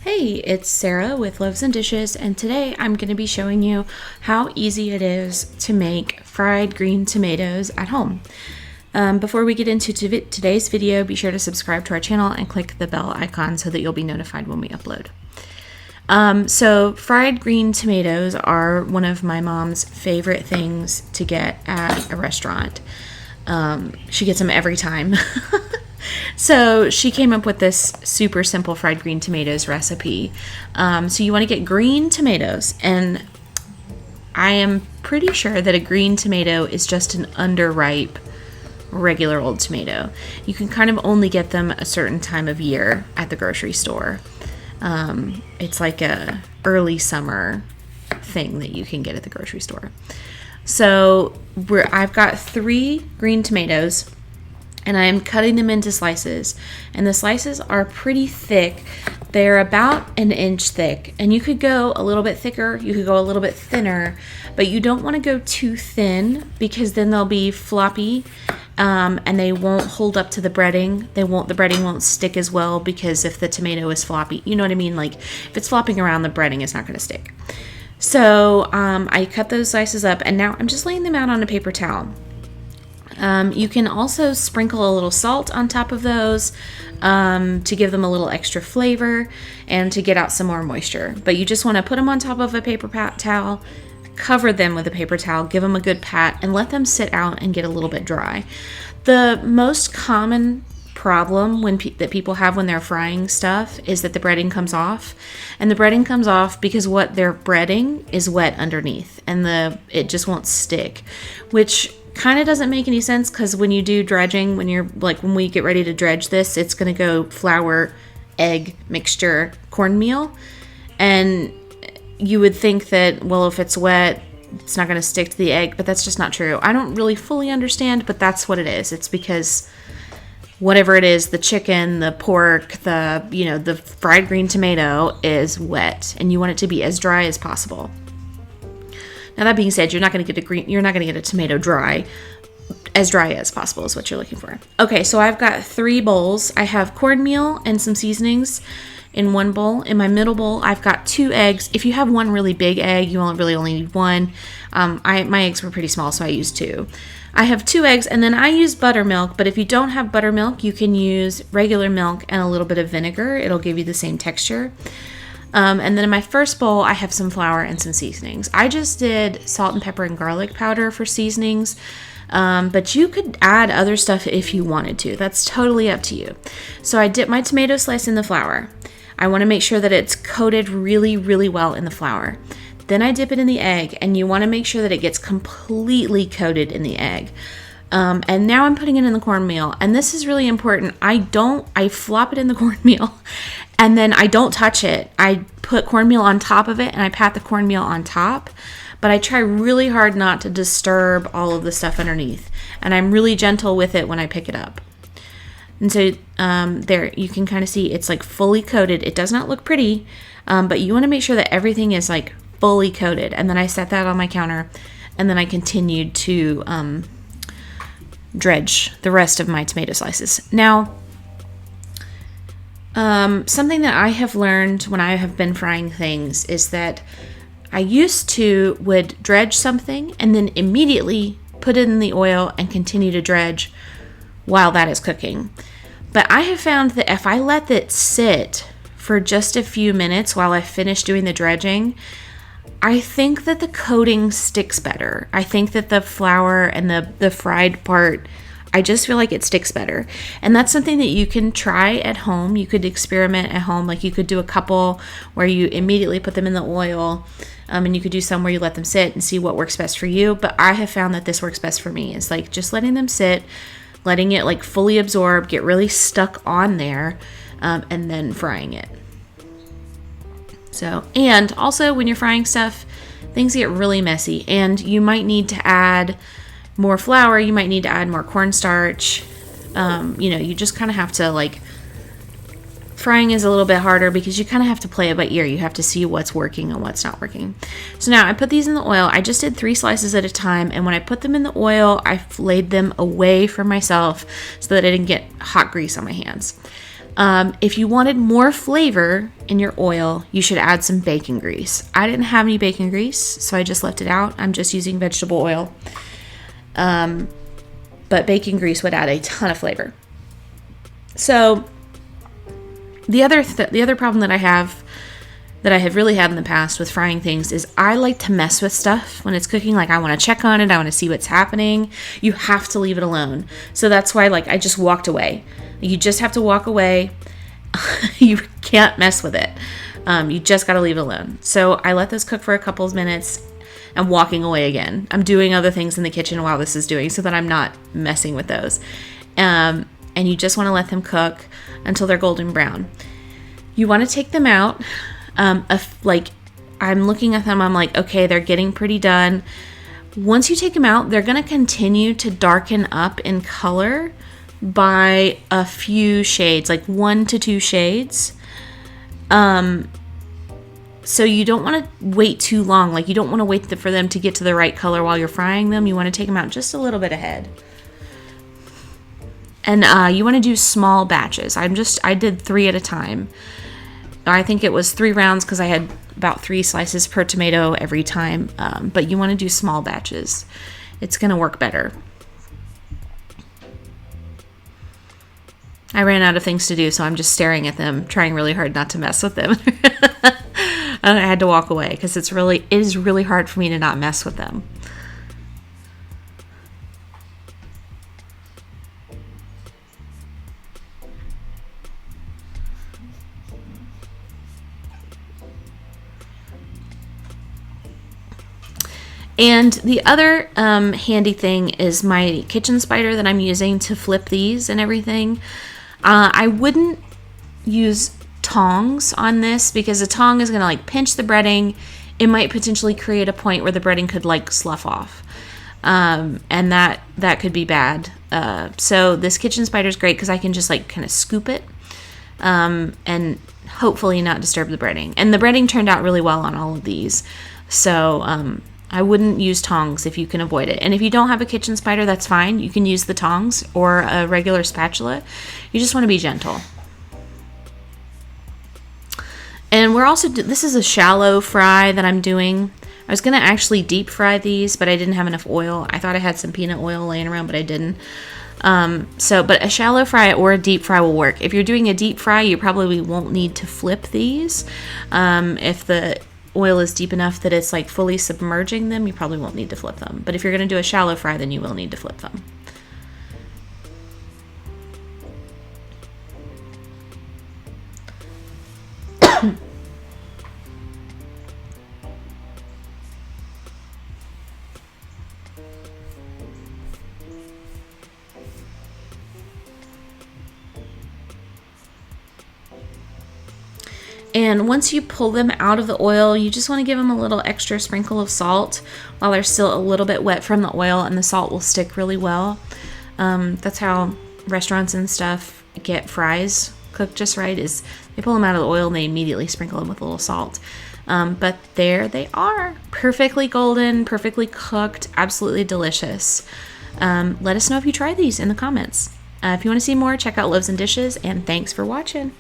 Hey, it's Sarah with Loaves and Dishes, and today I'm going to be showing you how easy it is to make fried green tomatoes at home. Before we get into today's video, be sure to subscribe to our channel and click the bell icon so that you'll be notified when we upload. So fried green tomatoes are one of my mom's favorite things to get at a restaurant. She gets them every time. So she came up with this super simple fried green tomatoes recipe. So you want to get green tomatoes, and I am pretty sure that a green tomato is just an underripe regular old tomato. You can kind of only get them a certain time of year at the grocery store. It's like a early summer thing that you can get at the grocery store. So I've got 3 green tomatoes, and I'm cutting them into slices, and the slices are pretty thick. They're about 1 inch thick, and you could go a little bit thicker, you could go a little bit thinner, but you don't want to go too thin because then they'll be floppy, and they won't hold up to the breading. The breading won't stick as well, because if the tomato is floppy, you know what I mean? Like if it's flopping around, the breading is not going to stick. So I cut those slices up, and now I'm just laying them out on a paper towel. You can also sprinkle a little salt on top of those to give them a little extra flavor and to get out some more moisture. But you just want to put them on top of a paper towel, cover them with a paper towel, give them a good pat, and let them sit out and get a little bit dry. The most common problem that people have when they're frying stuff is that the breading comes off, and the breading comes off because what they're breading is wet underneath, and it just won't stick, which kind of doesn't make any sense, because when you do dredging, when we get ready to dredge this, it's going to go flour, egg mixture, cornmeal, and you would think that, well, if it's wet, it's not going to stick to the egg, but that's just not true. I don't really fully understand, but that's what it is. It's because whatever it is, the chicken, the pork, the fried green tomato is wet, and you want it to be as dry as possible. Now, that being said, you're not going to get a tomato as dry as possible is what you're looking for. Okay, so I've got 3 bowls. I have cornmeal and some seasonings in one bowl. In my middle bowl, I've got 2 eggs. If you have one really big egg, you really only need 1. My eggs were pretty small, so I used 2. I have 2 eggs, and then I use buttermilk, but if you don't have buttermilk, you can use regular milk and a little bit of vinegar. It'll give you the same texture. And then in my first bowl, I have some flour and some seasonings. I just did salt and pepper and garlic powder for seasonings, but you could add other stuff if you wanted to. That's totally up to you. So I dip my tomato slice in the flour. I want to make sure that it's coated really, really well in the flour. Then I dip it in the egg, and you want to make sure that it gets completely coated in the egg. And now I'm putting it in the cornmeal, and this is really important. I flop it in the cornmeal, and then I don't touch it. I put cornmeal on top of it, and I pat the cornmeal on top, but I try really hard not to disturb all of the stuff underneath, and I'm really gentle with it when I pick it up. And so there, you can kind of see it's like fully coated. It does not look pretty, but you want to make sure that everything is like fully coated. And then I set that on my counter, and then I continued to dredge the rest of my tomato slices. Now, something that I have learned when I have been frying things is that I would dredge something and then immediately put it in the oil and continue to dredge while that is cooking. But I have found that if I let it sit for just a few minutes while I finish doing the dredging, I think that the coating sticks better. I think that the flour and the fried part, I just feel like it sticks better. And that's something that you can try at home. You could experiment at home. Like you could do a couple where you immediately put them in the oil, and you could do some where you let them sit and see what works best for you. But I have found that this works best for me. It's like just letting them sit, letting it like fully absorb, get really stuck on there, and then frying it. So, and also when you're frying stuff, things get really messy, and you might need to add more flour, you might need to add more cornstarch. You just kind of have to frying is a little bit harder because you kind of have to play it by ear. You have to see what's working and what's not working. So now I put these in the oil. I just did 3 slices at a time, and when I put them in the oil, I laid them away from myself so that I didn't get hot grease on my hands. If you wanted more flavor in your oil, you should add some bacon grease. I didn't have any bacon grease, so I just left it out. I'm just using vegetable oil. But bacon grease would add a ton of flavor. So the other problem that I have really had in the past with frying things is I like to mess with stuff when it's cooking. Like, I want to check on it. I want to see what's happening. You have to leave it alone. So that's why, like, I just walked away. You just have to walk away. You can't mess with it. You just got to leave it alone. So I let those cook for a couple of minutes. I'm walking away again. I'm doing other things in the kitchen while this is doing so that I'm not messing with those. And you just want to let them cook until they're golden brown. You want to take them out. Like, I'm looking at them, I'm like, okay, they're getting pretty done. Once you take them out, they're going to continue to darken up in color by a few shades, like 1 to 2 shades. So you don't want to wait too long. Like, you don't want to wait for them to get to the right color while you're frying them. You want to take them out just a little bit ahead. And you want to do small batches. I did 3 at a time. I think it was 3 rounds because I had about 3 slices per tomato every time. But you want to do small batches. It's going to work better. I ran out of things to do, so I'm just staring at them, trying really hard not to mess with them. And I had to walk away because it is really hard for me to not mess with them. And the other handy thing is my kitchen spider that I'm using to flip these and everything. I wouldn't use tongs on this because a tong is going to like pinch the breading. It might potentially create a point where the breading could like slough off. And that could be bad. So this kitchen spider is great because I can just like kind of scoop it and hopefully not disturb the breading. And the breading turned out really well on all of these. So I wouldn't use tongs if you can avoid it. And if you don't have a kitchen spider, that's fine. You can use the tongs or a regular spatula. You just want to be gentle. And we're also, this is a shallow fry that I'm doing. I was going to actually deep fry these, but I didn't have enough oil. I thought I had some peanut oil laying around, but I didn't. But a shallow fry or a deep fry will work. If you're doing a deep fry, you probably won't need to flip these. If the oil is deep enough that it's like fully submerging them, you probably won't need to flip them. But if you're going to do a shallow fry, then you will need to flip them. And once you pull them out of the oil, you just want to give them a little extra sprinkle of salt while they're still a little bit wet from the oil, and the salt will stick really well. That's how restaurants and stuff get fries cooked just right, is they pull them out of the oil and they immediately sprinkle them with a little salt. But there they are, perfectly golden, perfectly cooked, absolutely delicious. Let us know if you tried these in the comments. If you want to see more, check out Loaves and Dishes, and thanks for watching.